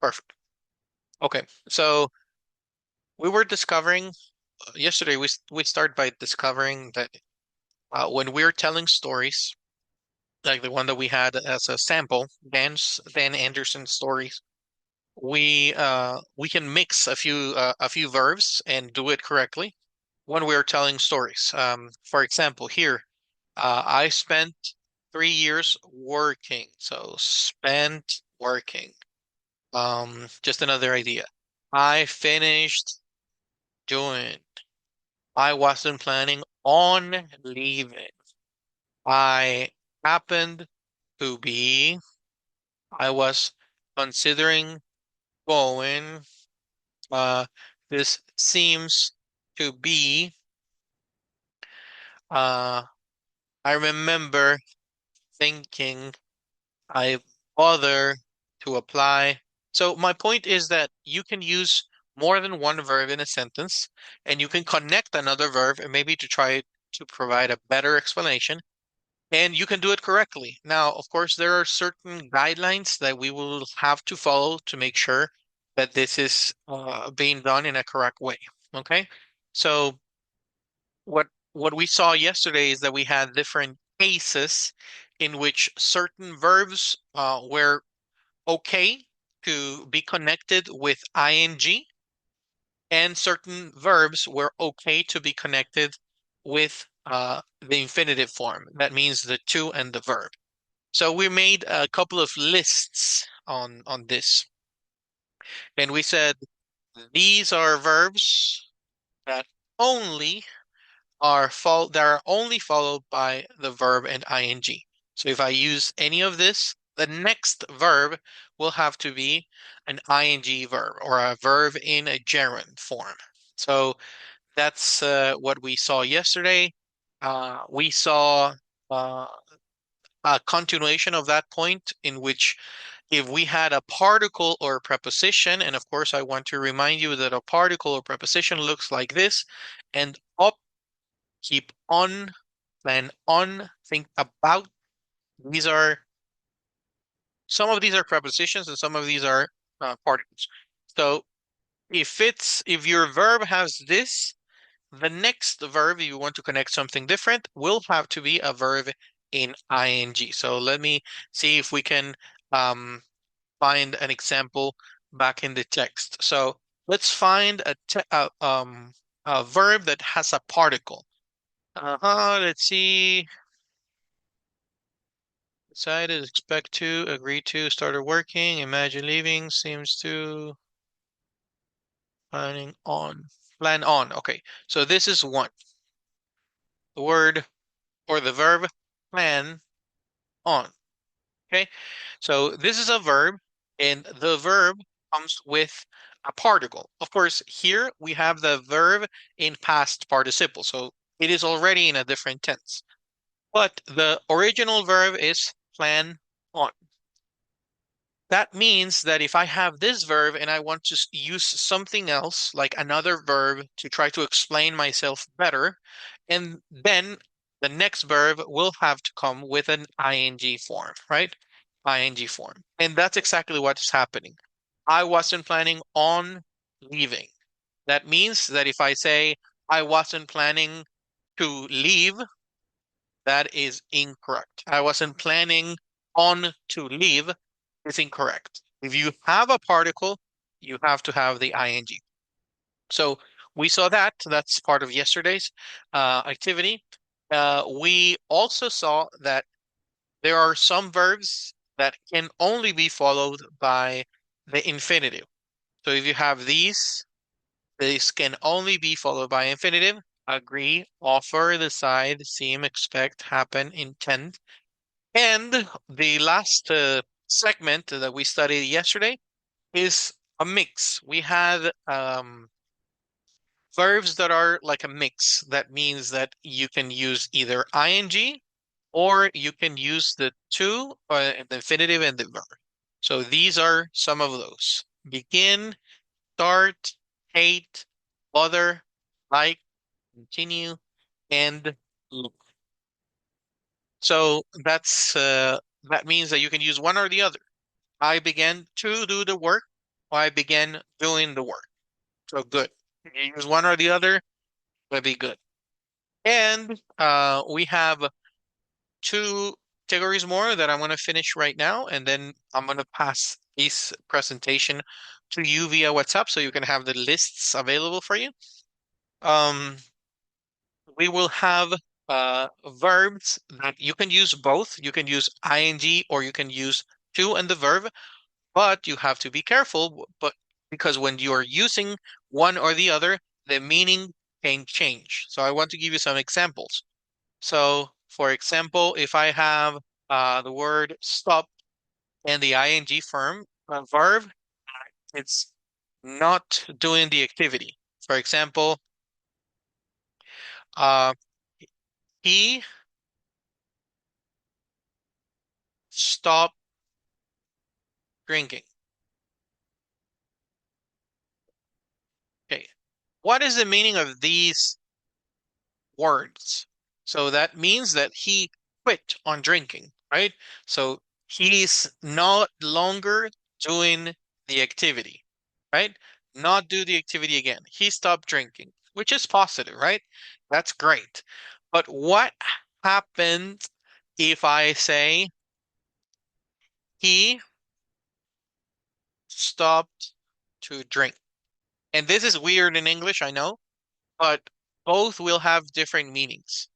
Perfect. Okay, so we were discovering yesterday. We start by discovering that when we're telling stories, like the one that we had as a sample, Dan Anderson stories, we can mix a few verbs and do it correctly when we're telling stories. For example, here I spent 3 years working, so spent working. Just another idea. I finished doing. I wasn't planning on leaving. I happened to be. I was considering going. Uh, this seems to be. Uh, I remember thinking I bother to apply. So my point is that you can use more than one verb in a sentence, and you can connect another verb and maybe to try to provide a better explanation, and you can do it correctly. Now, of course, there are certain guidelines that we will have to follow to make sure that this is being done in a correct way. Okay? So what we saw yesterday is that we had different cases in which certain verbs were okay to be connected with ing, and certain verbs were okay to be connected with the infinitive form. That means the to and the verb. So we made a couple of lists on this, and we said these are verbs that only that are only followed by the verb and ing. So if I use any of this, the next verb will have to be an ing verb or a verb in a gerund form. So that's what we saw yesterday. We saw uh, a continuation of that point in which if we had a particle or a preposition, and of course I want to remind you that a particle or preposition looks like this, and up, keep on, plan on, think about. These are Some of these are prepositions and some of these are particles. So if your verb has this, the next verb, if you want to connect something different, will have to be a verb in ing. So let me see if we can um, find an example back in the text. So let's find a verb that has a particle. Let's see. Decided, expect to, agree to, started working, imagine leaving, seems to, planning on, plan on. Okay, so this is one. The word or the verb plan on. Okay, so this is a verb, and the verb comes with a particle. Of course, here we have the verb in past participle, so it is already in a different tense. But the original verb is plan on. That means that if I have this verb and I want to use something else, like another verb to try to explain myself better, and then the next verb will have to come with an ing form, right? Ing form. And that's exactly what's happening. I wasn't planning on leaving. That means that if I say I wasn't planning to leave, that is incorrect. I wasn't planning on to leave is incorrect. If you have a particle, you have to have the ing. So we saw that. That's part of yesterday's activity. We also saw that there are some verbs that can only be followed by the infinitive. So if you have these can only be followed by infinitive. Agree, offer, decide, seem, expect, happen, intend. And the last segment that we studied yesterday is a mix. We had verbs that are like a mix. That means that you can use either ing or you can use the to, the infinitive and the verb. So these are some of those. Begin, start, hate, bother, like, continue, and look. So that means that you can use one or the other. I began to do the work. or I began doing the work. So good. If you use one or the other, would be good. And we have two categories more that I'm going to finish right now, and then I'm going to pass this presentation to you via WhatsApp so you can have the lists available for you. Um, we will have verbs that you can use both. You can use ing or you can use to and the verb, but you have to be careful. But because when you are using one or the other, the meaning can change. So I want to give you some examples. So, for example, if I have the word stop and the ing firm verb, it's not doing the activity. For example, uh, he stopped drinking. Okay. What is the meaning of these words? So that means that he quit on drinking, right? So he's no longer doing the activity, right? Not do the activity again. He stopped drinking, which is positive, right? That's great. But what happens if I say he stopped to drink? And this is weird in English, I know, but both will have different meanings.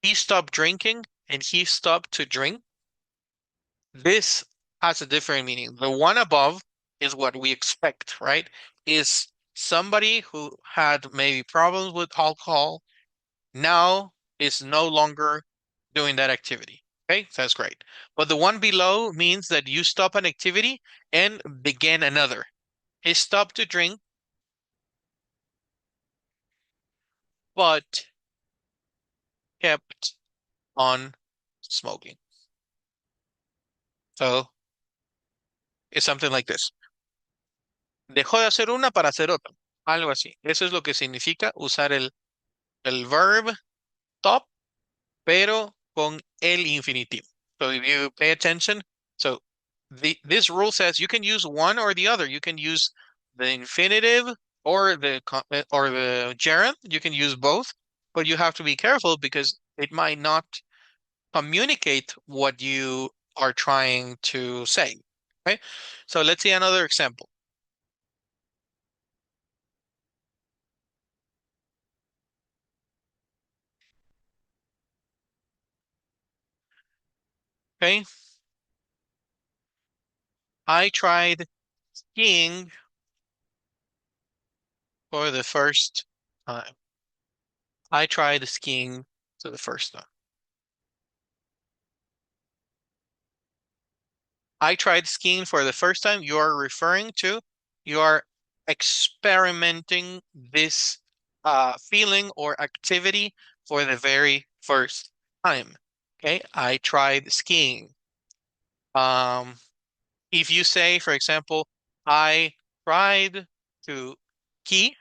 He stopped drinking and he stopped to drink. This has a different meaning. The one above is what we expect, right? Is somebody who had maybe problems with alcohol now is no longer doing that activity. Okay, so that's great. But the one below means that you stop an activity and begin another. He stopped to drink, but kept on smoking. So it's something like this. Dejó de hacer una para hacer otra. Algo así. Eso es lo que significa usar el verb stop, pero con el infinitivo. So if you pay attention, so this rule says you can use one or the other. You can use the infinitive or the gerund. You can use both, but you have to be careful because it might not communicate what you are trying to say. Okay, so let's see another example. Okay, I tried skiing for the first time. I tried skiing for the first time. I tried skiing for the first time. You are referring to, you are experimenting this feeling or activity for the very first time. Okay, I tried skiing. Um, if you say, for example, I tried to ski,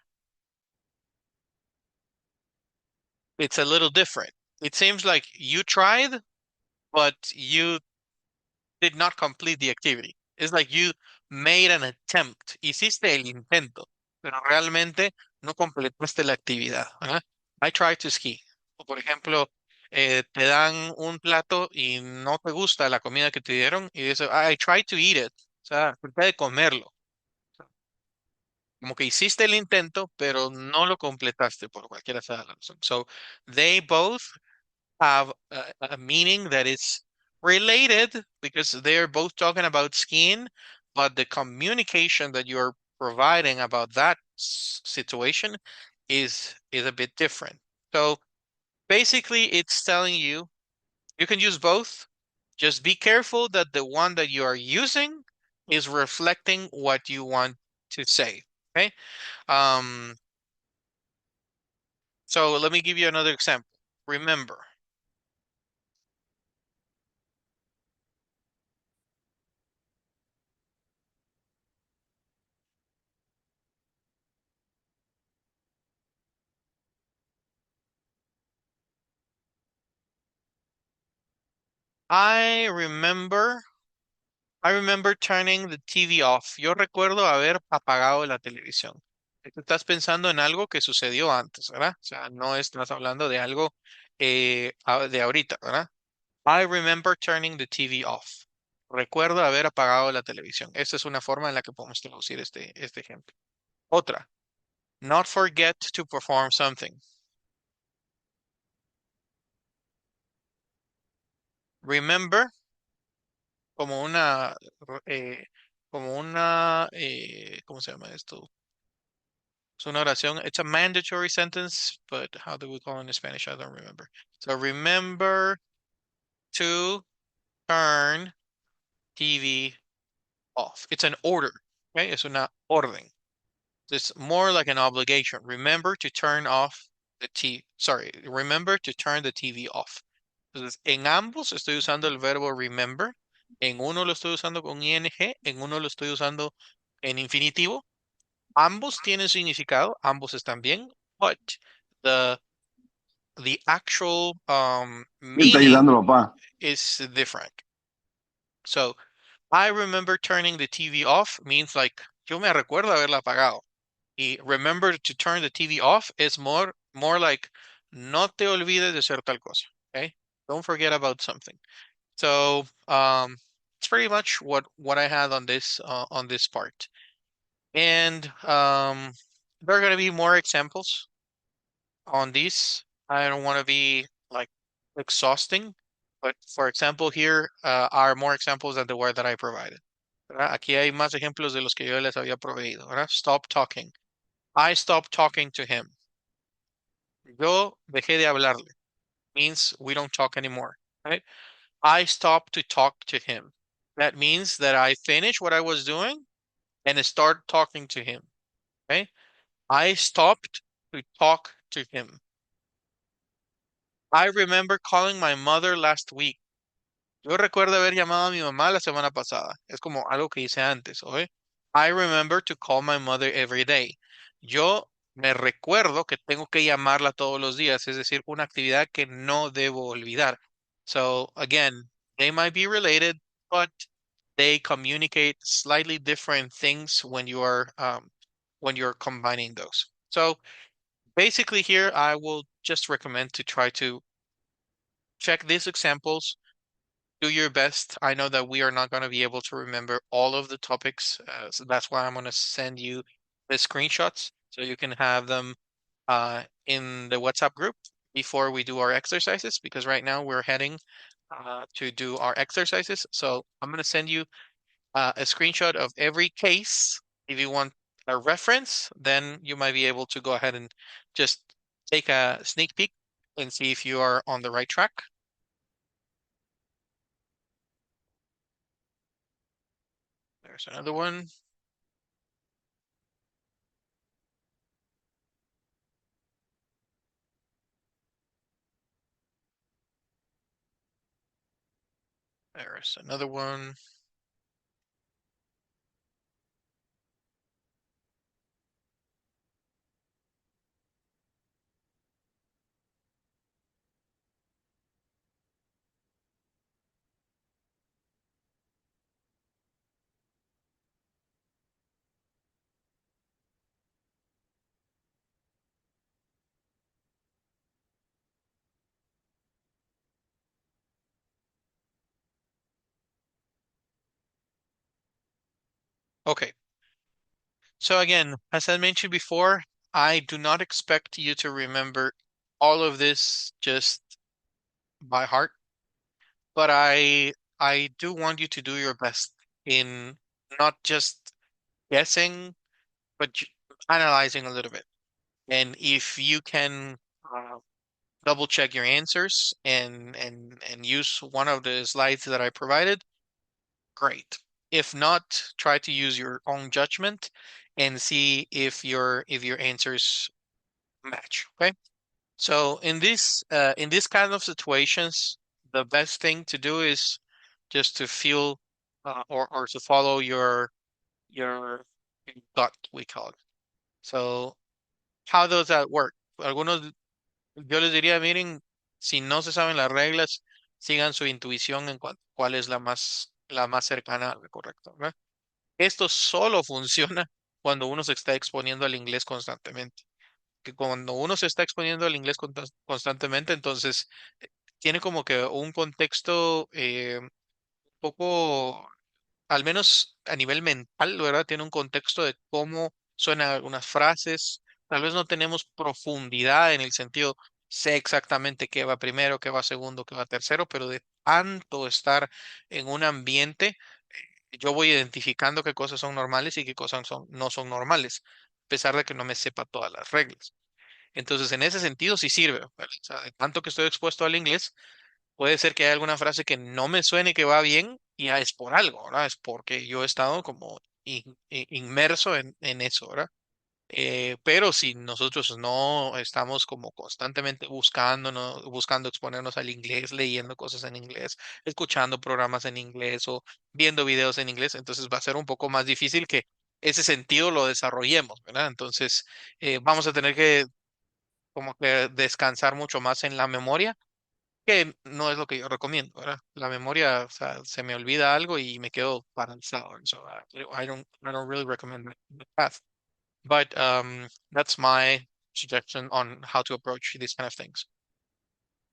it's a little different. It seems like you tried, but you did not complete the activity. It's like you made an attempt. Hiciste el intento, pero realmente no completaste la actividad. ¿Ah? I tried to ski. O por ejemplo, te dan un plato y no te gusta la comida que te dieron y dices, I tried to eat it. O sea, traté de comerlo. Como que hiciste el intento, pero no lo completaste por cualquiera sea la razón. So they both have a meaning that is related because they're both talking about skiing, but the communication that you're providing about that situation is a bit different. So basically, it's telling you you can use both. Just be careful that the one that you are using is reflecting what you want to say. Okay. Um, so let me give you another example. Remember, I remember I remember turning the TV off. Yo recuerdo haber apagado la televisión. Tú estás pensando en algo que sucedió antes, ¿verdad? O sea, no estás hablando de algo de ahorita, ¿verdad? I remember turning the TV off. Recuerdo haber apagado la televisión. Esta es una forma en la que podemos traducir este ejemplo. Otra. Not forget to perform something. Remember como una, eh, ¿cómo se llama esto? Es una oración. It's a mandatory sentence, but how do we call it in Spanish? I don't remember. So remember to turn TV off. It's an order, okay? Es una orden. It's more like an obligation. Remember to turn off the TV. Sorry, remember to turn the TV off. Entonces, en ambos estoy usando el verbo remember. En uno lo estoy usando con ing, en uno lo estoy usando en infinitivo. Ambos tienen significado, ambos están bien, but the the actual ¿Quién está ayudando, meaning papá? is different. So, I remember turning the TV off means like yo me recuerdo haberla apagado. Y remember to turn the TV off is more like no te olvides de hacer tal cosa. Okay? Don't forget about something. So it's pretty much what I had on this part. And there are gonna be more examples on these. I don't want to be like exhausting, but for example, here are more examples than the word that I provided. ¿Verdad? Aquí hay más ejemplos de los que yo les había proveído, ¿verdad? Stop talking. I stopped talking to him. Yo dejé de hablarle. Means we don't talk anymore, right? I stopped to talk to him. That means that I finished what I was doing and start talking to him, okay? I stopped to talk to him. I remember calling my mother last week. Yo recuerdo haber llamado a mi mamá la semana pasada. Es como algo que hice antes, ¿ok? I remember to call my mother every day. Yo me recuerdo que tengo que llamarla todos los días, es decir, una actividad que no debo olvidar. So again, they might be related, but they communicate slightly different things when you're combining those. So basically here, I will just recommend to try to check these examples, do your best. I know that we are not going to be able to remember all of the topics, so that's why I'm going to send you the screenshots so you can have them in the WhatsApp group before we do our exercises, because right now we're heading to do our exercises. So I'm going to send you a screenshot of every case. If you want a reference, then you might be able to go ahead and just take a sneak peek and see if you are on the right track. There's another one. There's another one. Okay. So again, as I mentioned before, I do not expect you to remember all of this just by heart, but I do want you to do your best in not just guessing, but analyzing a little bit. And if you can double check your answers and use one of the slides that I provided, great. If not, try to use your own judgment and see if your answers match. Okay. So in this kind of situations, the best thing to do is just to feel or to follow your gut, we call it. So how does that work? Algunos yo les diría, miren, si no se saben las reglas, sigan su intuición en cuál es la más la más cercana a la correcta, ¿verdad? Esto solo funciona cuando uno se está exponiendo al inglés constantemente. Que cuando uno se está exponiendo al inglés constantemente, entonces tiene como que un contexto un poco, al menos a nivel mental, ¿verdad? Tiene un contexto de cómo suenan algunas frases. Tal vez no tenemos profundidad en el sentido, sé exactamente qué va primero, qué va segundo, qué va tercero, pero de tanto estar en un ambiente, yo voy identificando qué cosas son normales y qué cosas no son normales, a pesar de que no me sepa todas las reglas. Entonces, en ese sentido sí sirve, ¿vale? O sea, de tanto que estoy expuesto al inglés, puede ser que haya alguna frase que no me suene que va bien y es por algo, ¿verdad? Es porque yo he estado como inmerso en eso, ¿verdad? Pero si nosotros no estamos como constantemente buscando, buscando exponernos al inglés, leyendo cosas en inglés, escuchando programas en inglés o viendo videos en inglés, entonces va a ser un poco más difícil que ese sentido lo desarrollemos, ¿verdad? Entonces vamos a tener que como que descansar mucho más en la memoria, que no es lo que yo recomiendo, ¿verdad? La memoria, o sea, se me olvida algo y me quedo paralizado. So I don't really recommend that path. But that's my suggestion on how to approach these kind of things.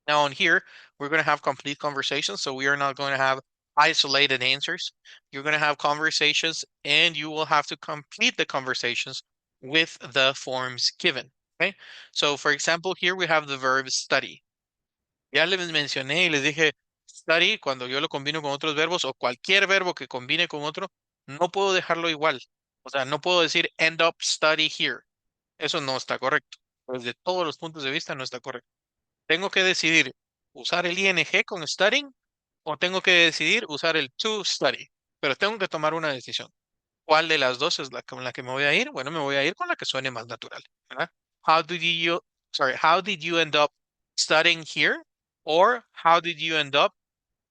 Now on here, we're going to have complete conversations. So we are not going to have isolated answers. You're going to have conversations and you will have to complete the conversations with the forms given. Okay. So for example, here we have the verb study. Ya les mencioné y les dije study cuando yo lo combino con otros verbos o cualquier verbo que combine con otro, no puedo dejarlo igual. O sea, no puedo decir end up study here. Eso no está correcto. Desde todos los puntos de vista no está correcto. Tengo que decidir usar el ing con studying o tengo que decidir usar el to study. Pero tengo que tomar una decisión. ¿Cuál de las dos es la con la que me voy a ir? Bueno, me voy a ir con la que suene más natural, ¿verdad? How did you, how did you end up studying here? Or how did you end up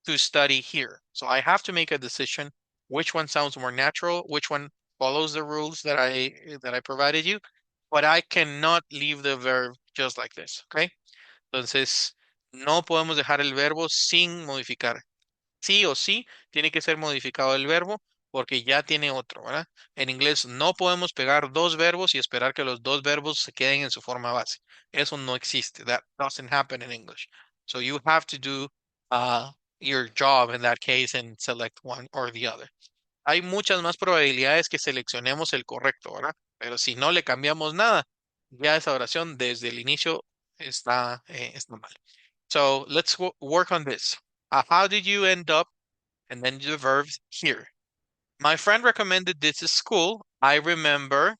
to study here? So I have to make a decision which one sounds more natural, which one follows the rules that I provided you, but I cannot leave the verb just like this, okay? Entonces, no podemos dejar el verbo sin modificar. Sí o sí tiene que ser modificado el verbo porque ya tiene otro, ¿verdad? En inglés no podemos pegar dos verbos y esperar que los dos verbos se queden en su forma base. Eso no existe. That doesn't happen in English. So you have to do uh, your job in that case and select one or the other. Hay muchas más probabilidades que seleccionemos el correcto, ¿verdad? Pero si no le cambiamos nada, ya esa oración desde el inicio está mal. So let's work on this. How did you end up? And then the verbs here. My friend recommended this school. I remember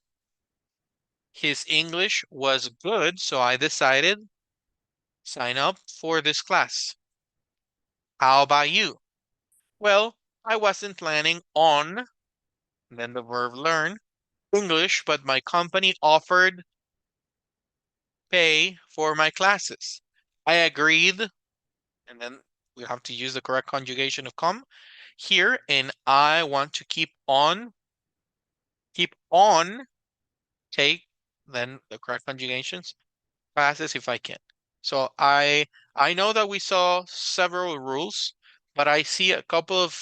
his English was good, so I decided sign up for this class. How about you? Well, I wasn't planning on, then the verb learn, English, but my company offered pay for my classes. I agreed, and then we have to use the correct conjugation of come here, and I want to keep on, take, then the correct conjugations, classes if I can. So I know that we saw several rules, but I see couple of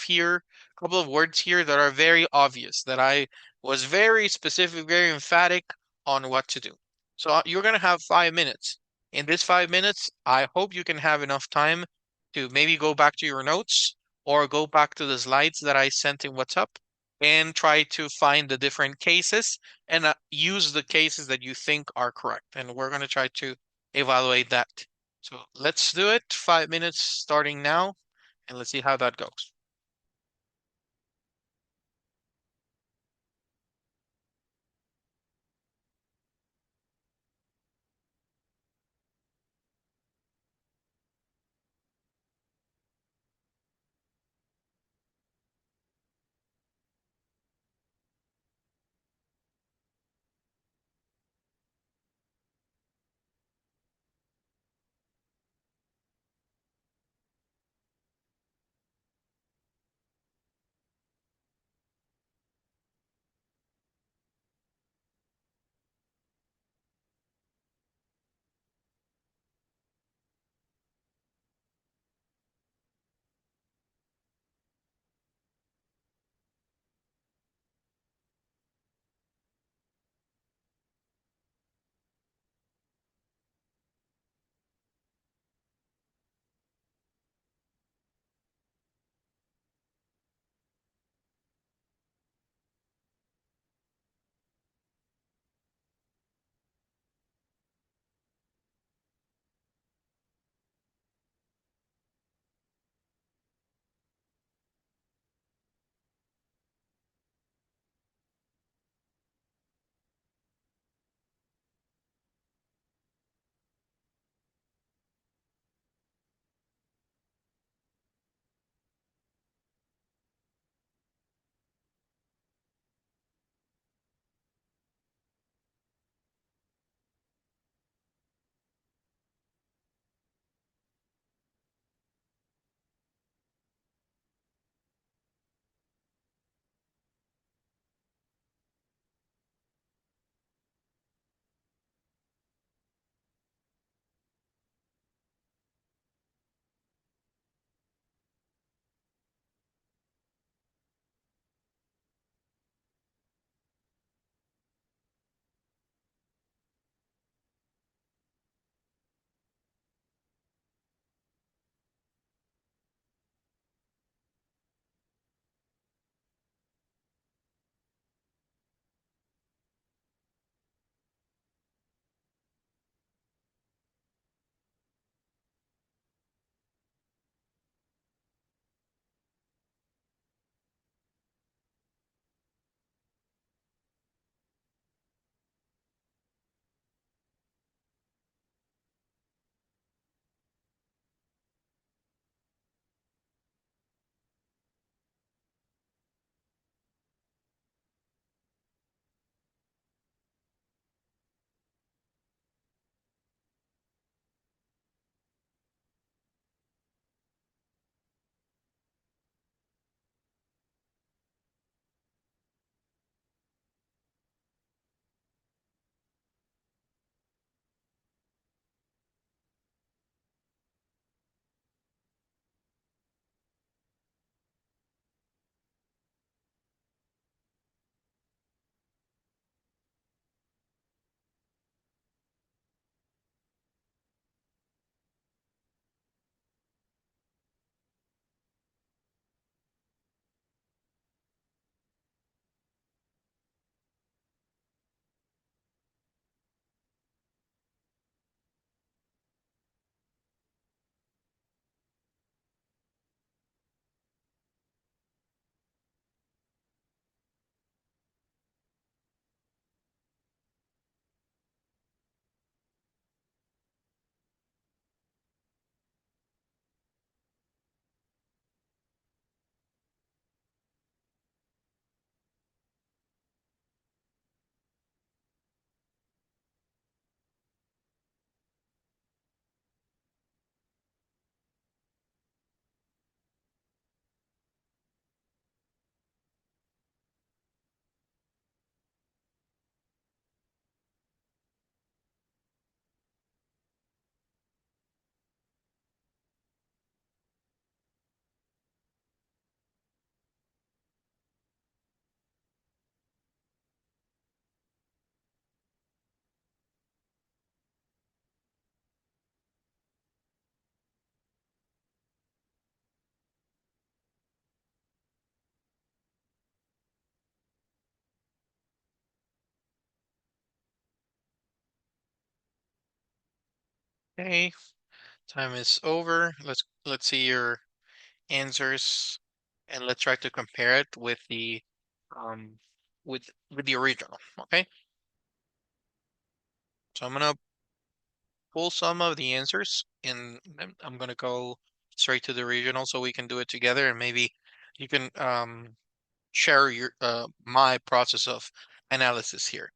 words here that are very obvious, that I was very specific, very emphatic on what to do. So you're gonna have 5 minutes. In this 5 minutes, I hope you can have enough time to maybe go back to your notes or go back to the slides that I sent in WhatsApp and try to find the different cases and use the cases that you think are correct. And we're going to try to evaluate that. So let's do it. 5 minutes starting now, and let's see how that goes. Okay, time is over. Let's see your answers and let's try to compare it with the um with the original. Okay, so I'm gonna pull some of the answers and then I'm gonna go straight to the regional so we can do it together and maybe you can share your my process of analysis here.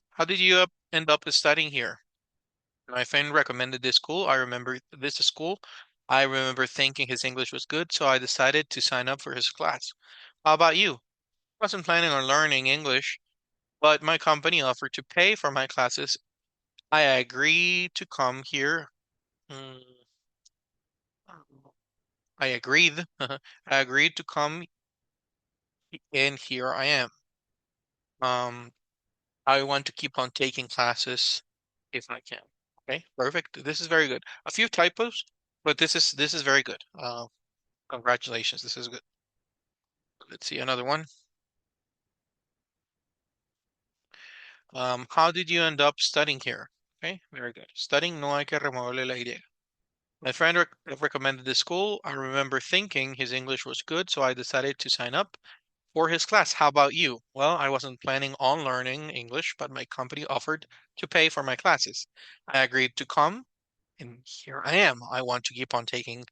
How did you end up studying here? My friend recommended this school. I remember this school. I remember thinking his English was good, so I decided to sign up for his class. How about you? I wasn't planning on learning English, but my company offered to pay for my classes. I agreed to come here. Mm, I agreed. I agreed to come, and here I am. Um, I want to keep on taking classes if I can. Okay, perfect. This is very good. A few typos, but this is very good. Congratulations. This is good. Let's see another one. How did you end up studying here? Okay, very good. Studying no hay que removerle la Y. My friend recommended this school. I remember thinking his English was good, so I decided to sign up for his class. How about you? Well, I wasn't planning on learning English, but my company offered to pay for my classes. I agreed to come, and here I am. I want to keep on taking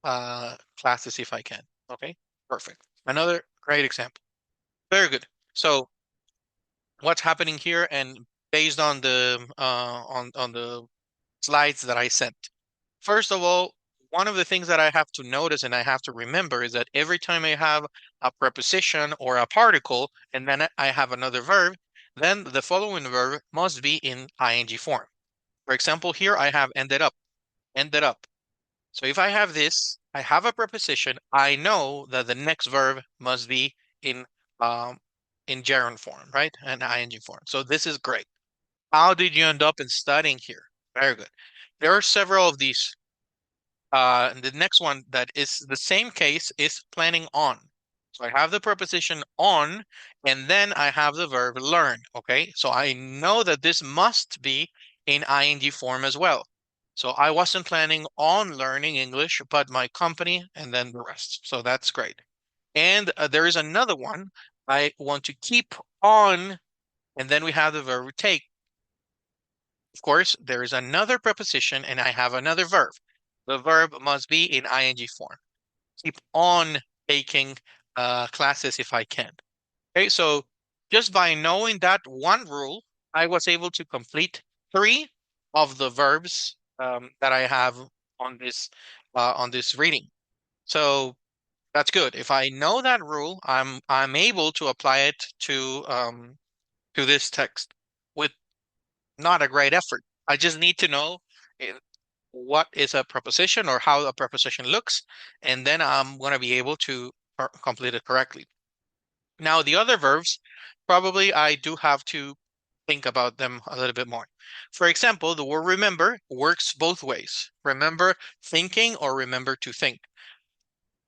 classes if I can. Okay, perfect. Another great example. Very good. So what's happening here and based on the on the slides that I sent. First of all, one of the things that I have to notice and I have to remember is that every time I have a preposition or a particle and then I have another verb, then the following verb must be in ing form. For example, here I have ended up, ended up. So if I have this, I have a preposition, I know that the next verb must be um in gerund form, right? And ing form. So this is great. How did you end up in studying here? Very good. There are several of these. The next one that is the same case is planning on. So I have the preposition on, and then I have the verb learn. Okay, so I know that this must be in ing form as well. So I wasn't planning on learning English, but my company and then the rest. So that's great. And there is another one. I want to keep on, and then we have the verb take. Of course, there is another preposition and I have another verb. The verb must be in ing form. Keep on taking classes if I can. Okay, so just by knowing that one rule, I was able to complete three of the verbs that I have on this reading. So that's good. If I know that rule, I'm able to apply it to this text with not a great effort. I just need to know eh, what is a preposition or how a preposition looks, and then I'm going to be able to complete it correctly. Now, the other verbs, probably I do have to think about them a little bit more. For example, the word remember works both ways. Remember thinking or remember to think.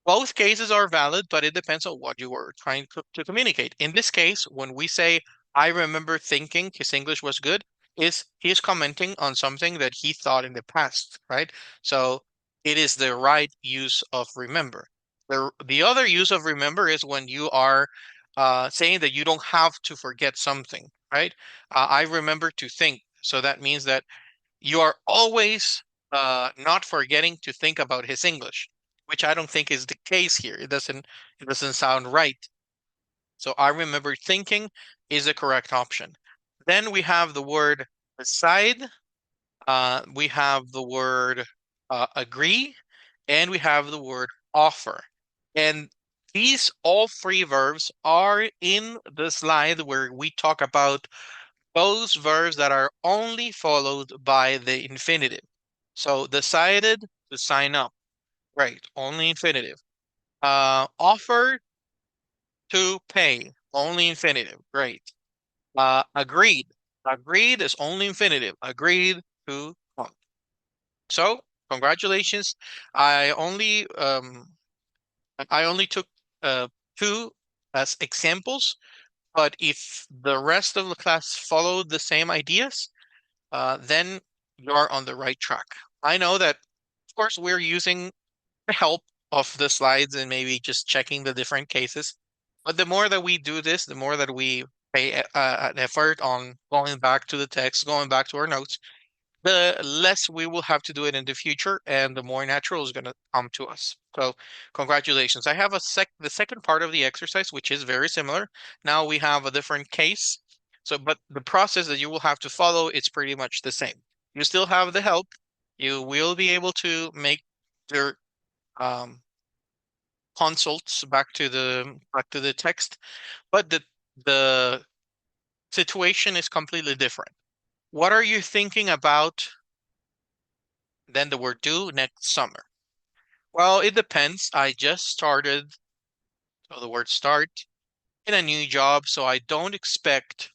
Both cases are valid, but it depends on what you were trying to communicate. In this case, when we say, I remember thinking his English was good, is he's commenting on something that he thought in the past, right? So it is the right use of remember. The other use of remember is when you are saying that you don't have to forget something, right? I remember to think. So that means that you are always not forgetting to think about his English, which I don't think is the case here. It doesn't sound right. So I remember thinking is the correct option. Then we have the word decide. We have the word agree, and we have the word offer. And these all three verbs are in the slide where we talk about those verbs that are only followed by the infinitive. So decided to sign up. Right, only infinitive. Offered to pay. Only infinitive. Great. Agreed. Agreed is only infinitive. Agreed to come. So congratulations. I only I only took two as examples, but if the rest of the class followed the same ideas, then you're on the right track. I know that, of course, we're using the help of the slides and maybe just checking the different cases. But the more that we do this, the more that we pay an effort on going back to the text, going back to our notes, the less we will have to do it in the future, and the more natural is going to come to us. So, congratulations. I have the second part of the exercise, which is very similar. Now we have a different case. So, but the process that you will have to follow, it's pretty much the same. You still have the help. You will be able to make your um, consults back to the text, but the situation is completely different. What are you thinking about then the word do next summer? Well, it depends. I just started, so the word start, in a new job, so I don't expect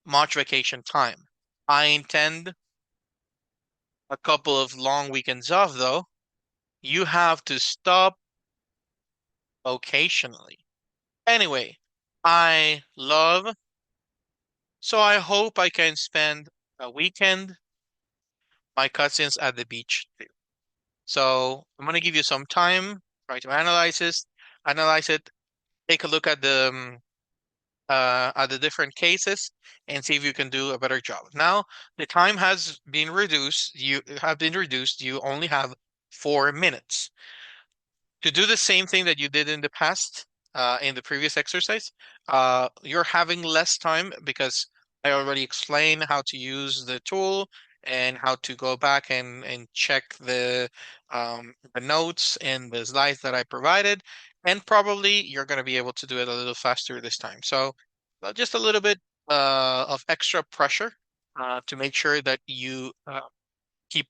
much vacation time. I intend a couple of long weekends off, though. You have to stop occasionally. Anyway, I love, so I hope I can spend a weekend my cousins at the beach too. So I'm gonna give you some time, try to analyze it, take a look at the different cases and see if you can do a better job. Now, the time has been reduced. You have been reduced. You only have 4 minutes to do the same thing that you did in the past, in the previous exercise. You're having less time because I already explained how to use the tool and how to go back and check the notes and the slides that I provided. And probably you're going to be able to do it a little faster this time. So just a little bit of extra pressure to make sure that you keep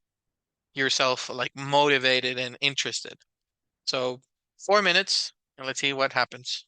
yourself like motivated and interested. So 4 minutes, and let's see what happens.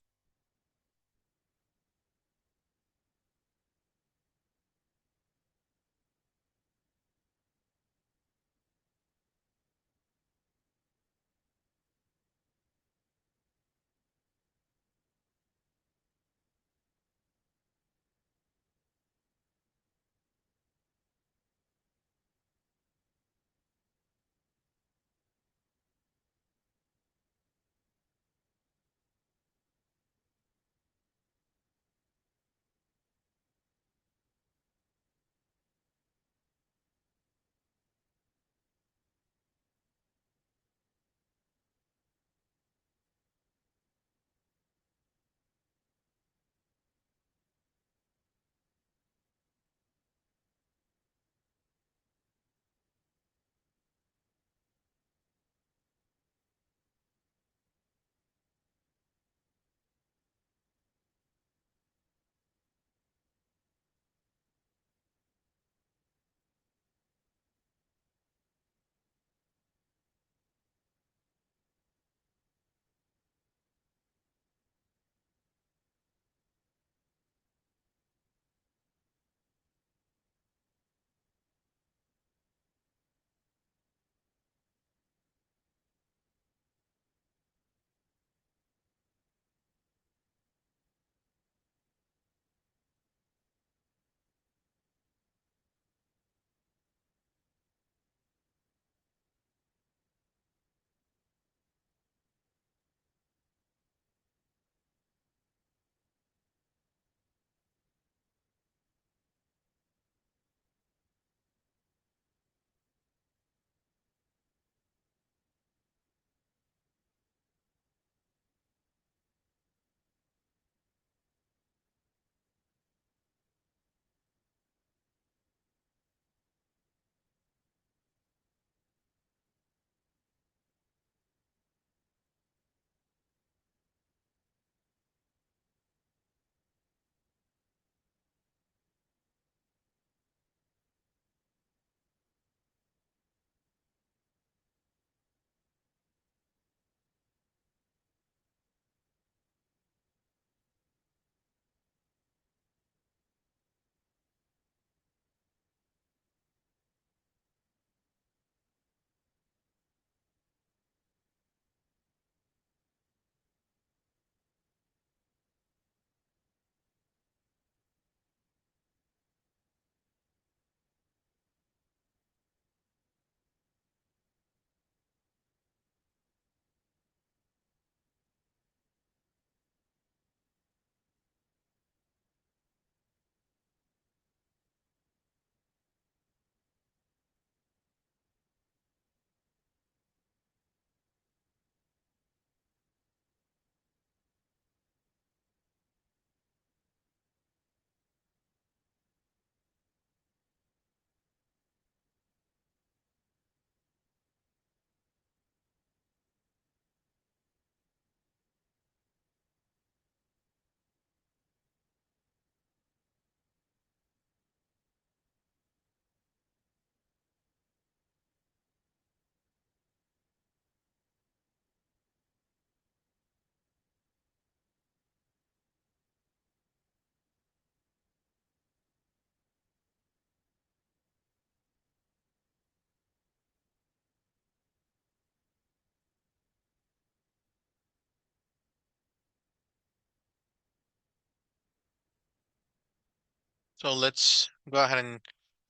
So let's go ahead and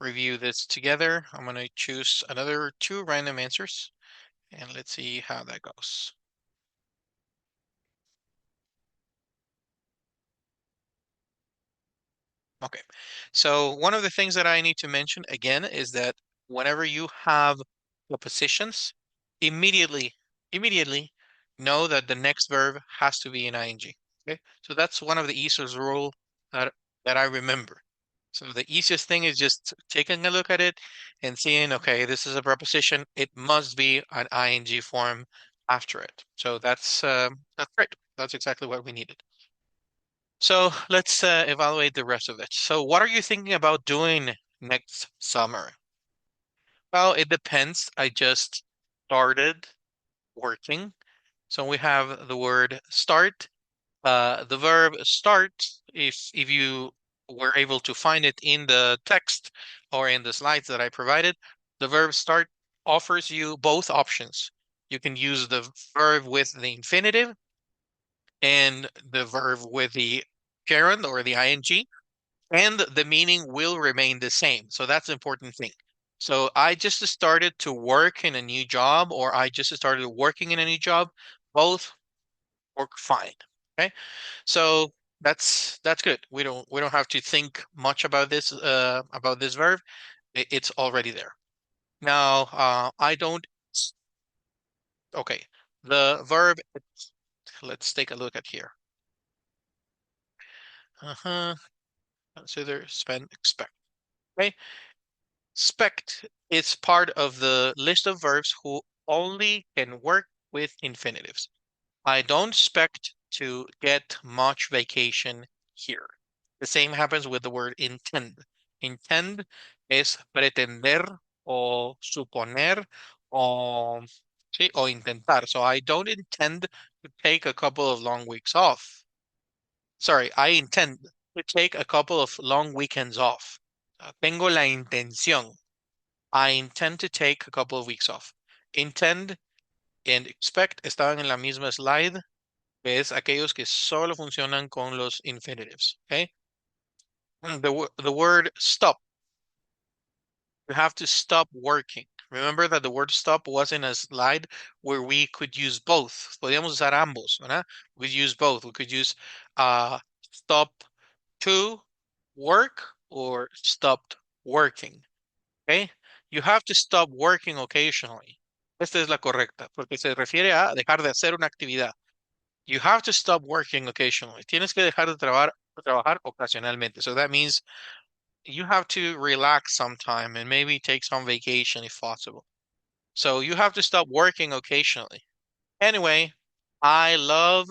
review this together. I'm going to choose another two random answers and let's see how that goes. Okay. So one of the things that I need to mention again is that whenever you have prepositions, immediately, immediately know that the next verb has to be in ing. Okay. So that's one of the easiest rule that I remember. So the easiest thing is just taking a look at it and seeing, okay, this is a preposition. It must be an ing form after it. So that's great. That's exactly what we needed. So let's evaluate the rest of it. So what are you thinking about doing next summer? Well, it depends. I just started working. So we have the word start. The verb start, if you were able to find it in the text or in the slides that I provided, the verb start offers you both options. You can use the verb with the infinitive and the verb with the gerund or the ing, and the meaning will remain the same. So that's the important thing. So I just started to work in a new job, or I just started working in a new job. Both work fine. Okay. So that's good. We don't have to think much about this verb. It's already there. Now I don't okay. The verb, let's take a look at here. Uh-huh. Consider, spend, expect. Okay. Expect is part of the list of verbs who only can work with infinitives. I don't expect to get much vacation here. The same happens with the word intend. Intend es pretender o suponer o, sí, o intentar. So I don't intend to take a couple of long weeks off. Sorry, I intend to take a couple of long weekends off. Tengo la intención. I intend to take a couple of weeks off. Intend and expect estaban en la misma slide, que es aquellos que solo funcionan con los infinitives. Okay. The word stop. You have to stop working. Remember that the word stop was in a slide where we could use both. Podíamos usar ambos, ¿verdad? We could use both. We could use stop to work or stopped working. Okay. You have to stop working occasionally. Esta es la correcta, porque se refiere a dejar de hacer una actividad. You have to stop working occasionally. Tienes que dejar de trabajar ocasionalmente. So that means you have to relax sometime and maybe take some vacation if possible. So you have to stop working occasionally. Anyway, I love,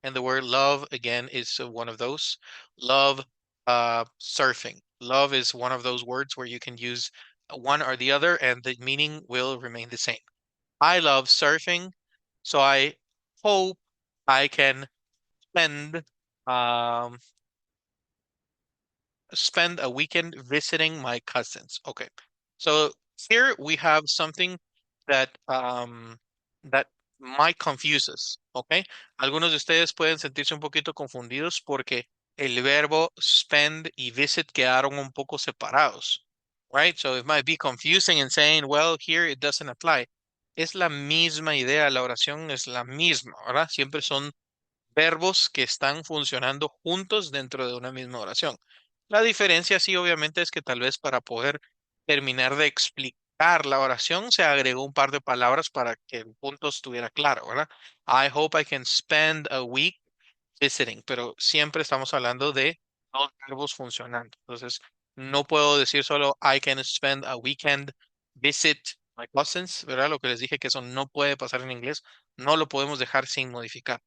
and the word love again is one of those. Love surfing. Love is one of those words where you can use one or the other and the meaning will remain the same. I love surfing, so I hope I can spend um spend a weekend visiting my cousins. Okay. So here we have something that might confuse us, okay? Algunos de ustedes pueden sentirse un poquito confundidos porque el verbo spend y visit quedaron un poco separados, right? So it might be confusing and saying, well, here it doesn't apply. Es la misma idea, la oración es la misma, ¿verdad? Siempre son verbos que están funcionando juntos dentro de una misma oración. La diferencia sí, obviamente, es que tal vez para poder terminar de explicar la oración se agregó un par de palabras para que el punto estuviera claro, ¿verdad? I hope I can spend a week visiting, pero siempre estamos hablando de dos verbos funcionando. Entonces, no puedo decir solo I can spend a weekend visit my cousins, ¿verdad? Lo que les dije que eso no puede pasar en inglés, no lo podemos dejar sin modificar.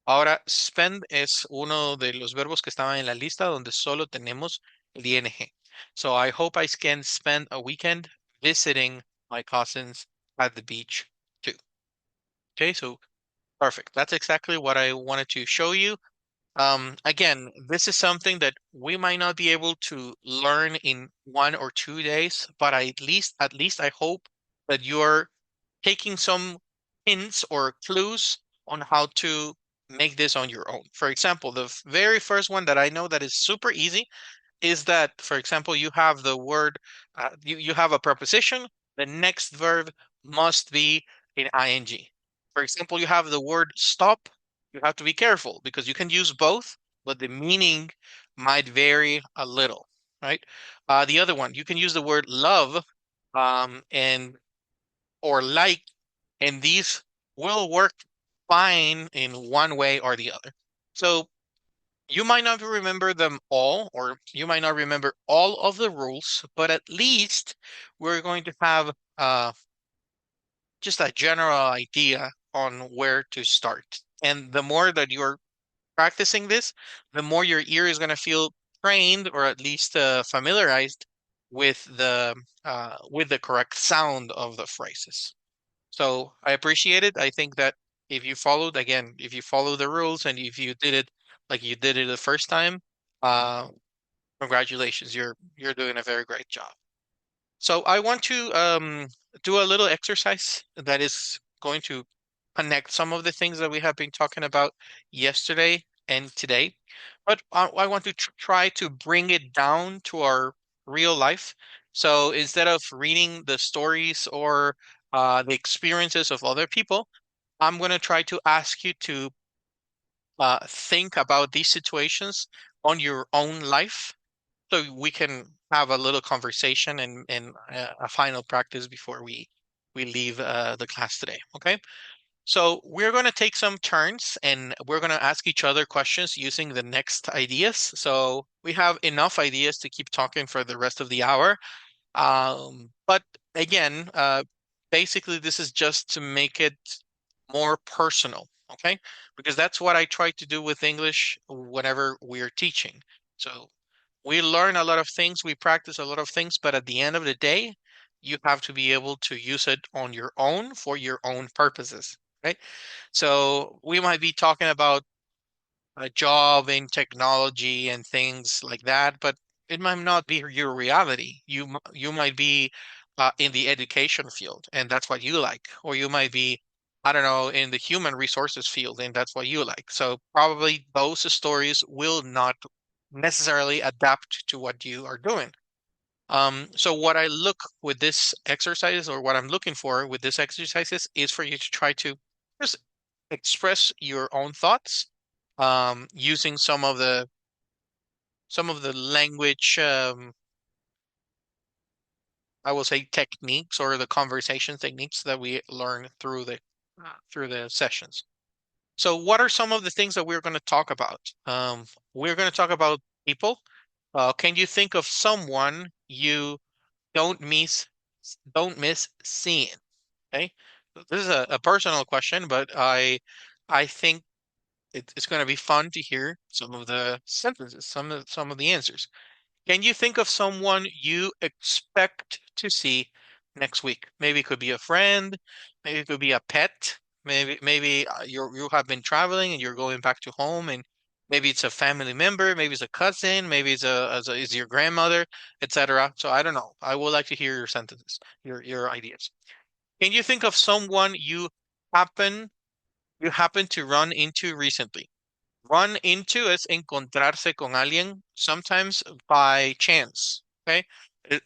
Ahora, spend es uno de los verbos que estaban en la lista donde solo tenemos el ing. So I hope I can spend a weekend visiting my cousins at the beach too. Okay, so perfect. That's exactly what I wanted to show you. Again, this is something that we might not be able to learn in 1 or 2 days, but at least I hope that you're taking some hints or clues on how to make this on your own. For example, the very first one that I know that is super easy is that, for example, you have the word, you have a preposition, the next verb must be in ing. For example, you have the word stop, you have to be careful because you can use both, but the meaning might vary a little, right? The other one, you can use the word love, and or like, and these will work fine in one way or the other. So you might not remember them all, or you might not remember all of the rules, but at least we're going to have just a general idea on where to start. And the more that you're practicing this, the more your ear is going to feel trained, or at least familiarized with the correct sound of the phrases. So I appreciate it. I think that if you followed, again, if you follow the rules and if you did it like you did it the first time, uh, congratulations. You're doing a very great job. So I want to do a little exercise that is going to connect some of the things that we have been talking about yesterday and today. But I want to try to bring it down to our real life. So instead of reading the stories or the experiences of other people, I'm going to try to ask you to think about these situations on your own life so we can have a little conversation and a final practice before we leave the class today. Okay. So we're going to take some turns and we're going to ask each other questions using the next ideas. So we have enough ideas to keep talking for the rest of the hour. But again, basically, this is just to make it more personal, okay? Because that's what I try to do with English whenever we're teaching. So we learn a lot of things, we practice a lot of things, but at the end of the day, you have to be able to use it on your own for your own purposes, right? So we might be talking about a job in technology and things like that, but it might not be your reality. You might be in the education field, and that's what you like, or you might be, I don't know, in the human resources field, and that's what you like. So probably those stories will not necessarily adapt to what you are doing. So what I look with this exercise, or what I'm looking for with this exercises, is for you to try to just express your own thoughts using some of the language, I will say techniques or the conversation techniques that we learn through the sessions. So what are some of the things that we're going to talk about? We're going to talk about people. Can you think of someone you don't miss don't miss seeing? Okay. This is a personal question, but I think it's going to be fun to hear some of the sentences, some of the answers. Can you think of someone you expect to see next week? Maybe it could be a friend, maybe it could be a pet, maybe you have been traveling and you're going back to home, and maybe it's a family member, maybe it's a cousin, maybe it's your grandmother, etc. So I don't know. I would like to hear your sentences, your ideas. Can you think of someone happen you happen to run into recently? Run into is encontrarse con alguien, sometimes by chance. Okay.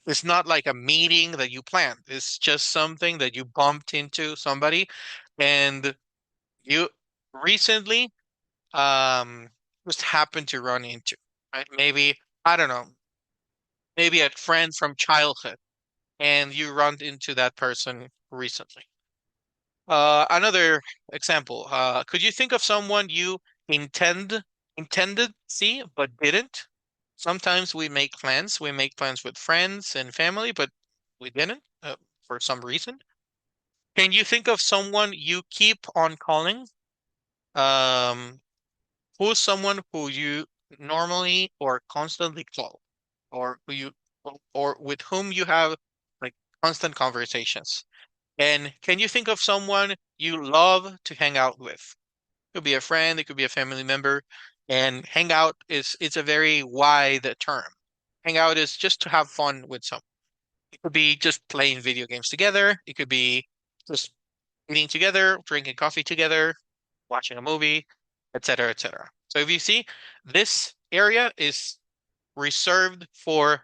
It's not like a meeting that you planned. It's just something that you bumped into somebody and you recently um just happened to run into, right? Maybe, I don't know, maybe a friend from childhood and you run into that person recently. Another example. Could you think of someone you intend intended see but didn't? Sometimes we make plans. We make plans with friends and family, but we didn't for some reason. Can you think of someone you keep on calling? Um, who's someone who you normally or constantly call, or or with whom you have like constant conversations? And can you think of someone you love to hang out with? It could be a friend, it could be a family member. And hang out is it's a very wide term. Hang out is just to have fun with someone. It could be just playing video games together. It could be just eating together, drinking coffee together, watching a movie, etc., etc. So if you see, this area is reserved for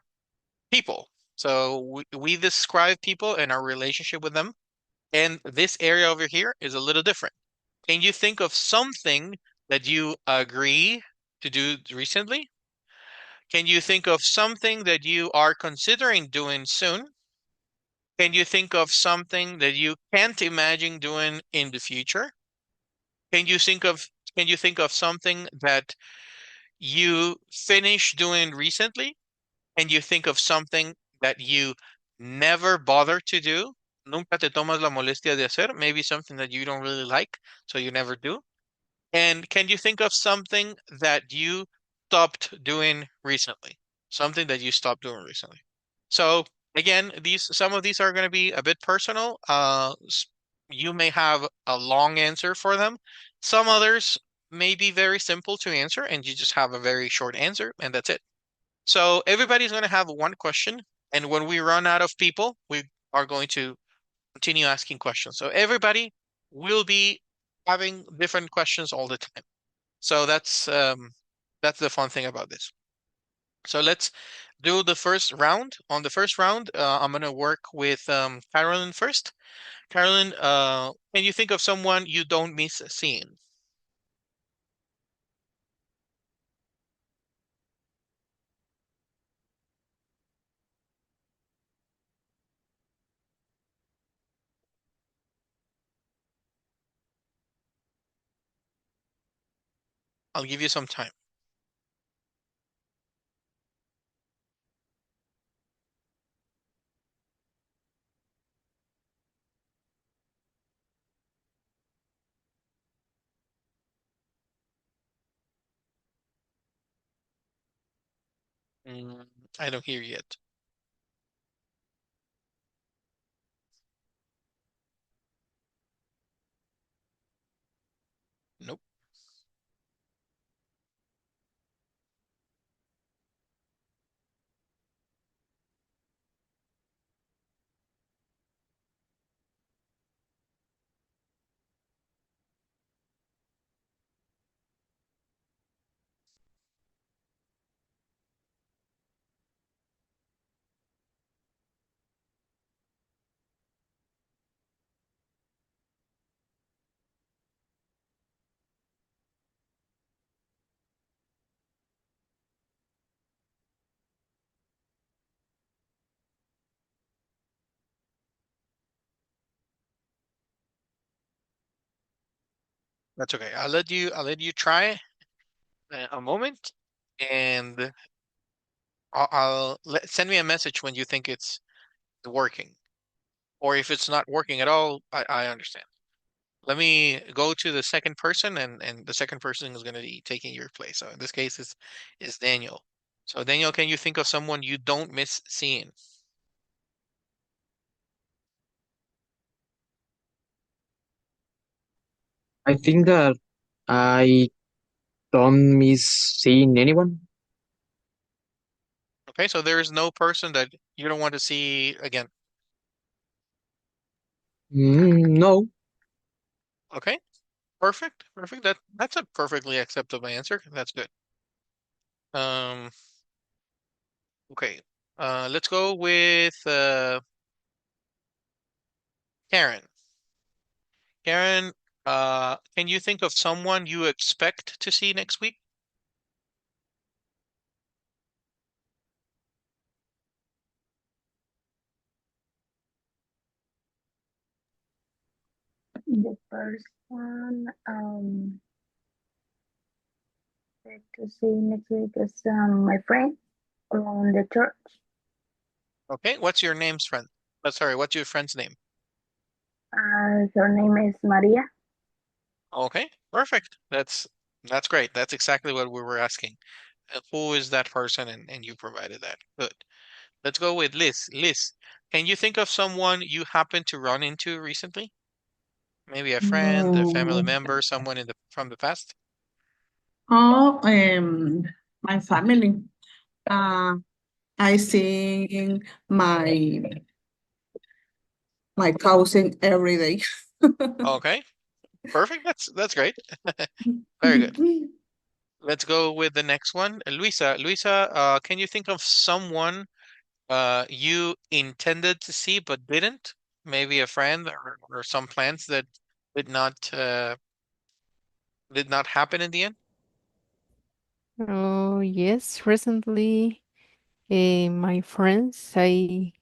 people. So we describe people and our relationship with them. And this area over here is a little different. Can you think of something that you agree to do recently? Can you think of something that you are considering doing soon? Can you think of something that you can't imagine doing in the future? Can you think of can you think of something that you finished doing recently? Can you think of something that you never bother to do? Nunca te tomas la molestia de hacer, maybe something that you don't really like, so you never do. And can you think of something that you stopped doing recently? Something that you stopped doing recently. So again, these some of these are going to be a bit personal. You may have a long answer for them. Some others may be very simple to answer, and you just have a very short answer, and that's it. So everybody's going to have one question, and when we run out of people, we are going to continue asking questions. So everybody will be having different questions all the time. So that's the fun thing about this. So let's do the first round. On the first round, I'm gonna work with Carolyn first. Carolyn, can you think of someone you don't miss seeing? I'll give you some time. Mm, I don't hear you yet. Nope. That's okay. I'll let you try a moment, and send me a message when you think it's working, or if it's not working at all. I understand. Let me go to the second person, and the second person is going to be taking your place. So in this case, is Daniel. So Daniel, can you think of someone you don't miss seeing? I think that I don't miss seeing anyone. Okay, so there is no person that you don't want to see again. No. Okay, perfect, perfect. That's a perfectly acceptable answer. That's good. Um, okay. Let's go with Karen. Karen, can you think of someone you expect to see next week? The first one, to see next week is my friend on the church. Okay, what's your name's friend? Sorry, what's your friend's name? Her name is Maria. Okay, perfect. That's great. That's exactly what we were asking. Who is that person? And you provided that. Good. Let's go with Liz. Liz, can you think of someone you happened to run into recently? Maybe a friend, a family Mm, member, someone in the from the past? oh, my family. Uh, I see my my cousin every day. Okay, perfect. That's great. Very good. let's go with the next one. Luisa, can you think of someone you intended to see but didn't? Maybe a friend or some plans that did not uh did not happen in the end? Oh, yes. Recently, my friends, I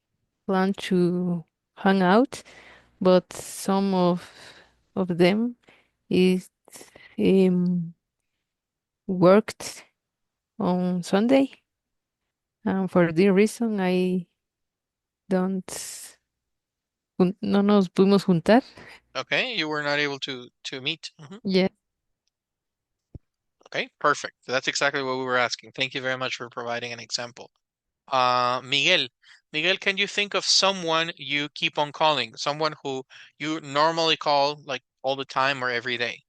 plan to hang out, but some of them is um, worked on Sunday, and for the reason I don't, no nos pudimos juntar. Okay, you were not able to meet. Yeah. Okay, perfect. That's exactly what we were asking. Thank you very much for providing an example. Miguel, can you think of someone you keep on calling? Someone who you normally call like all the time or every day?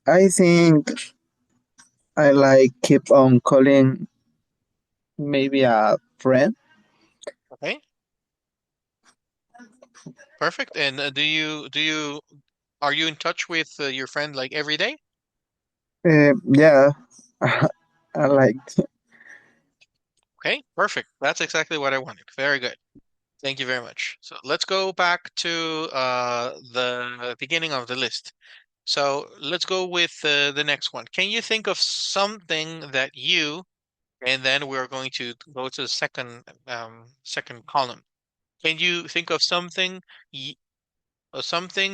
I think I like keep on calling maybe a friend. Okay, perfect. And are you in touch with your friend like every day? Yeah, I like. Okay, perfect. That's exactly what I wanted. Very good. Thank you very much. So let's go back to the beginning of the list. So let's go with the next one. Can you think of something that you, and then we're going to go to the second column. Can you think of something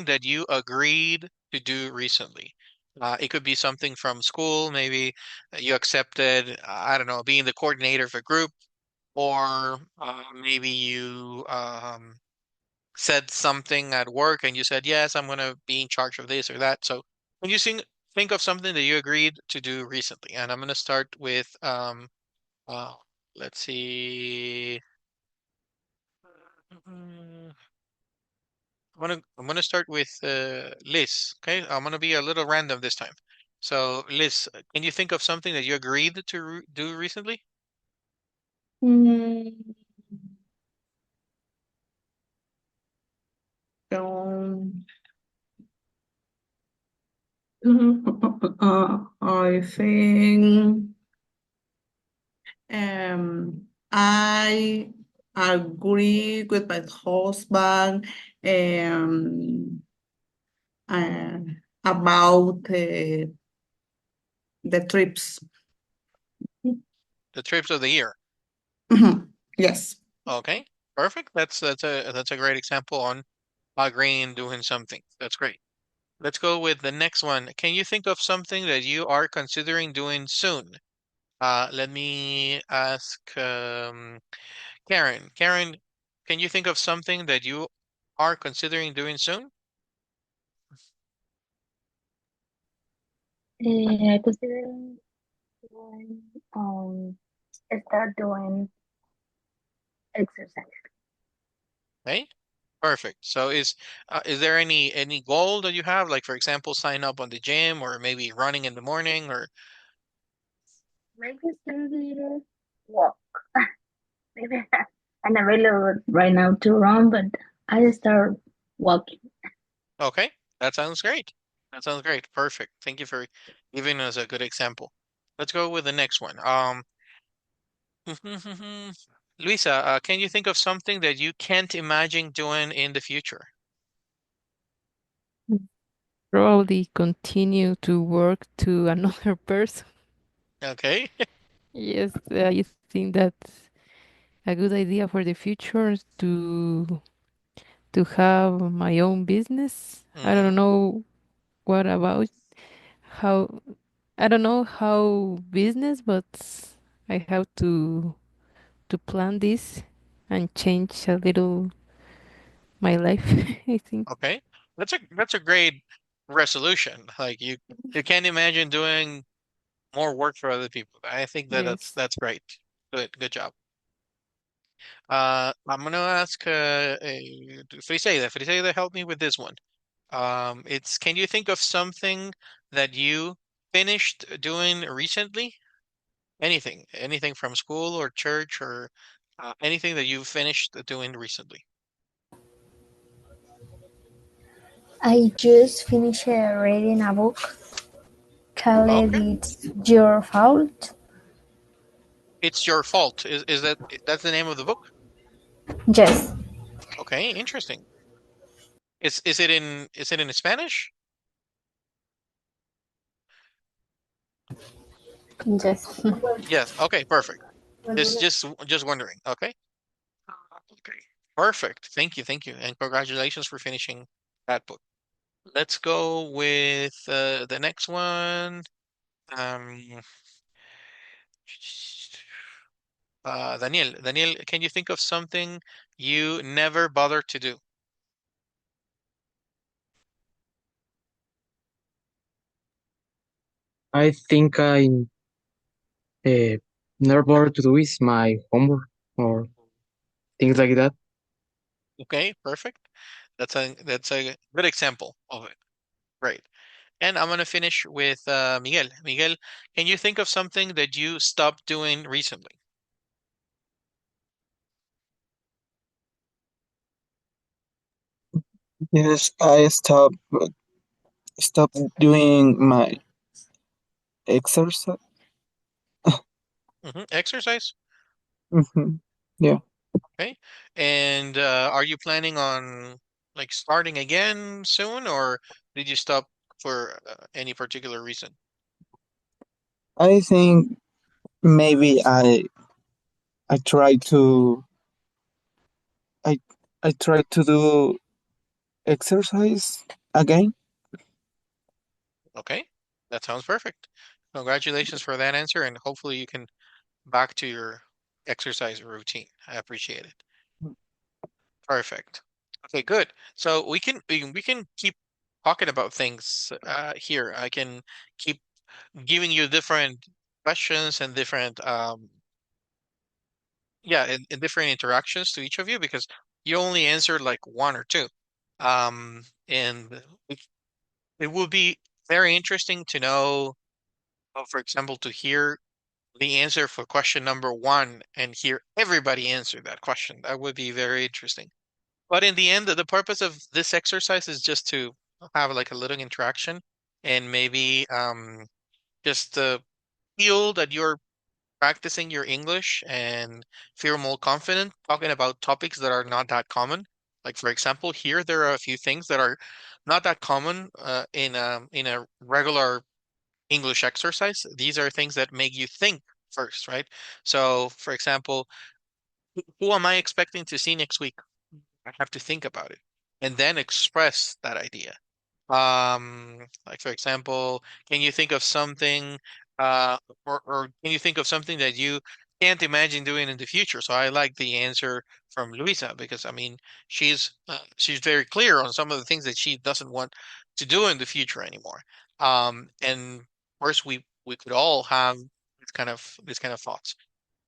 that you agreed to do recently? It could be something from school, maybe you accepted, I don't know, being the coordinator of a group, or maybe you said something at work and you said, yes, I'm going to be in charge of this or that. So when you think of something that you agreed to do recently, and I'm going to start with, uh, let's see. I'm gonna start with Liz. Okay, I'm gonna be a little random this time. So Liz, can you think of something that you agreed to do recently? Mm, um, I think I agree with my husband um, uh, about the trips. The trips of the year. Yes. Okay, perfect. That's a great example on agreeing and doing something. That's great. Let's go with the next one. Can you think of something that you are considering doing soon? Let me ask Karen. Karen, can you think of something that you are considering doing soon? I consider doing, start doing exercise. Okay, perfect. So is there any goal that you have? Like for example, sign up on the gym or maybe running in the morning or Maybe maybe walk. Maybe I'm available right now to run, but I start walking. okay, that sounds great. That sounds great. Perfect. Thank you for giving us a good example. Let's go with the next one. Luisa, can you think of something that you can't imagine doing in the future? Probably continue to work to another person. Okay. Yes, I think that's a good idea for the future to have my own business. I don't Hmm. know what about how I don't know how business, but I have to plan this and change a little my life, I think. Okay. That's a great resolution. Like you can't imagine doing more work for other people. I think that that's Yes. that's great. Good job. I'm gonna ask Friseida. Friseida, help me with this one. It's can you think of something that you finished doing recently? Anything from school or church or anything that you finished doing recently? I just finished reading a book called Okay, It's Your Fault. it's your fault. Is that's the name of the book? Yes, Okay, interesting. Is it in Spanish? yes. Yes. Okay, perfect. Just wondering. Okay. Okay. Perfect. Thank you, and congratulations for finishing that book. Let's go with the next one. Um, Daniel, can you think of something you never bothered to do? I think I uh, never bothered to do is my homework or things like that. Okay, perfect. That's a good example of it. Great. And I'm gonna finish with Miguel. Miguel, can you think of something that you stopped doing recently? Yes, I stopped doing my exercise. Exercise? Hmm. Yeah, Okay. And are you planning on like starting again soon, or did you stop for any particular reason? I think maybe I try to I I try to do exercise again. Okay, that sounds perfect. Congratulations for that answer, and hopefully you can back to your exercise routine. I appreciate it. Perfect. Okay, good. So we can keep talking about things here. I can keep giving you different questions and different yeah, and different interactions to each of you because you only answered like one or two. And it will be very interesting to know, for example, to hear the answer for question number one and hear everybody answer that question. That would be very interesting. But in the end, the purpose of this exercise is just to have like a little interaction and maybe just feel that you're practicing your English and feel more confident talking about topics that are not that common. Like for example, here there are a few things that are not that common in a regular English exercise. These are things that make you think first, right? So, for example, who am I expecting to see next week? I have to think about it and then express that idea. Like for example, can you think of something, uh, or can you think of something that you can't imagine doing in the future? So I like the answer from Luisa because I mean she's very clear on some of the things that she doesn't want to do in the future anymore. And of course we could all have this kind of thoughts.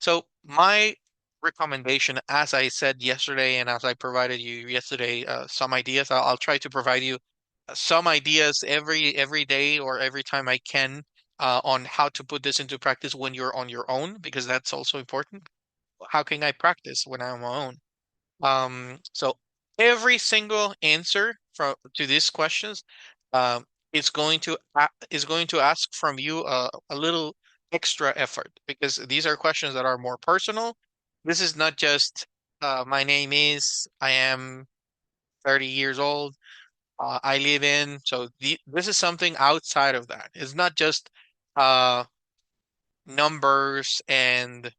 So my recommendation, as I said yesterday, and as I provided you yesterday, some ideas. I'll try to provide you some ideas every day or every time I can on how to put this into practice when you're on your own, because that's also important. How can I practice when I'm on my own? So every single answer from to these questions, um, is going to ask from you a little extra effort because these are questions that are more personal. This is not just my name is, I am 30 years old, I live in. So this is something outside of that. It's not just uh, numbers and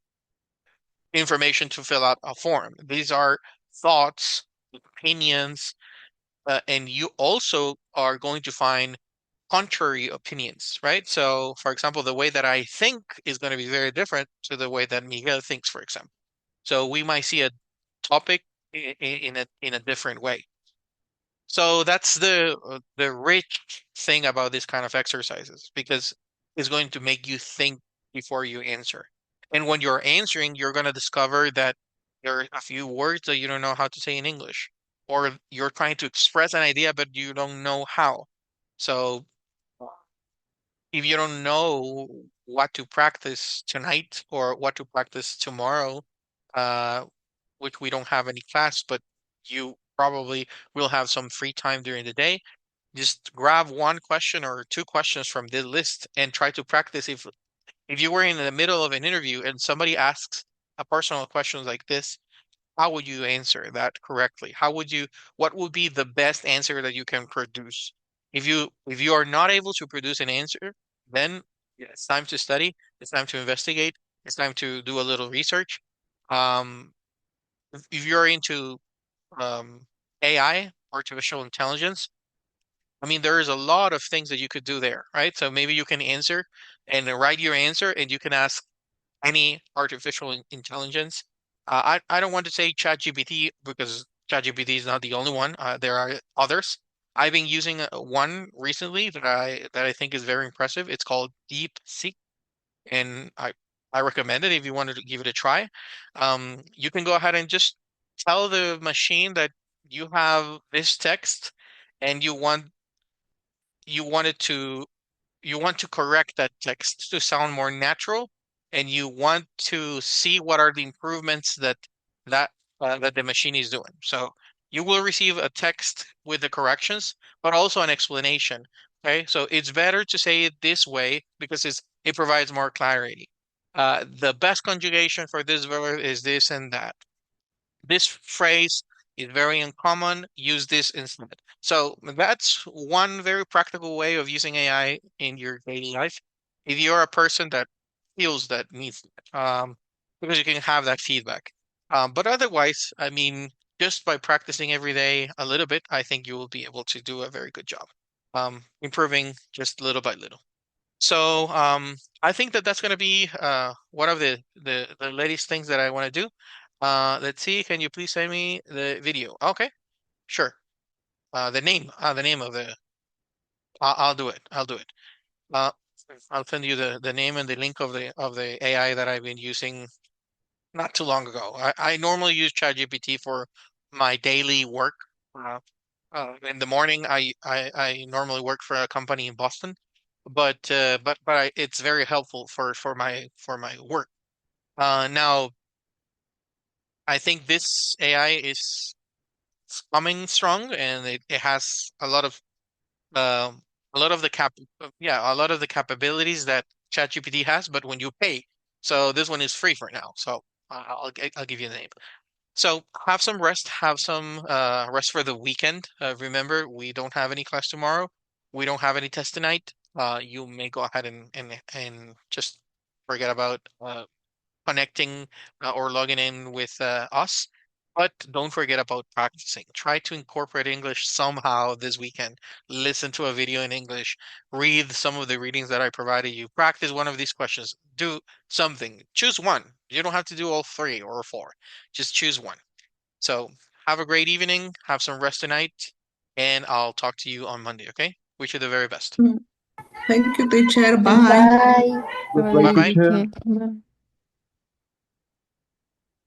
information to fill out a form. These are thoughts, opinions, and you also are going to find contrary opinions, right? So, for example, the way that I think is going to be very different to the way that Miguel thinks, for example. So we might see a topic in a different way. So that's the rich thing about this kind of exercises because it's going to make you think before you answer. And when you're answering, you're going to discover that there are a few words that you don't know how to say in English, or you're trying to express an idea but you don't know how. So if you don't know what to practice tonight or what to practice tomorrow, which we don't have any class, but you probably will have some free time during the day, just grab one question or two questions from this list and try to practice. If you were in the middle of an interview and somebody asks a personal question like this, how would you answer that correctly? What would be the best answer that you can produce? If you are not able to produce an answer, then it's time to study, it's time to investigate, it's time to do a little research. Um, if you're into AI, artificial intelligence, I mean, there is a lot of things that you could do there, right? So maybe you can answer and write your answer, and you can ask any artificial intelligence. I don't want to say ChatGPT because ChatGPT is not the only one. There are others. I've been using one recently that I think is very impressive. It's called DeepSeek, and I recommend it if you wanted to give it a try. You can go ahead and just tell the machine that you have this text and you wanted to you want to correct that text to sound more natural, and you want to see what are the improvements that that the machine is doing. So you will receive a text with the corrections, but also an explanation. Okay, so it's better to say it this way because it provides more clarity. The best conjugation for this verb is this and that. This phrase is very uncommon. Use this instead. So that's one very practical way of using AI in your daily life. If you're a person that feels that needs it, because you can have that feedback. But otherwise, I mean, just by practicing every day a little bit, I think you will be able to do a very good job, improving just little by little. So I think that's going to be one of the latest things that I want to do. Let's see. Can you please send me the video? Okay, sure. The name of the. I'll do it. I'll do it. Uh, I'll send you the name and the link of the AI that I've been using not too long ago. I normally use ChatGPT for my daily work. In the morning, I normally work for a company in Boston, but it's very helpful for my work. Now I think this AI is coming strong, and it has a lot of the a lot of the capabilities that ChatGPT has, but when you pay. So this one is free for now. So I'll give you the name. So have some rest, have some rest for the weekend. Remember, we don't have any class tomorrow. We don't have any test tonight. You may go ahead and just forget about connecting or logging in with us. But don't forget about practicing. Try to incorporate English somehow this weekend. Listen to a video in English. Read some of the readings that I provided you. Practice one of these questions. Do something. Choose one. You don't have to do all three or four. Just choose one. So have a great evening. Have some rest tonight. And I'll talk to you on Monday, okay? Wish you the very best. Thank you, teacher. Bye. Bye. Have a Goodbye, good Bye-bye. teacher. weekend. Bye.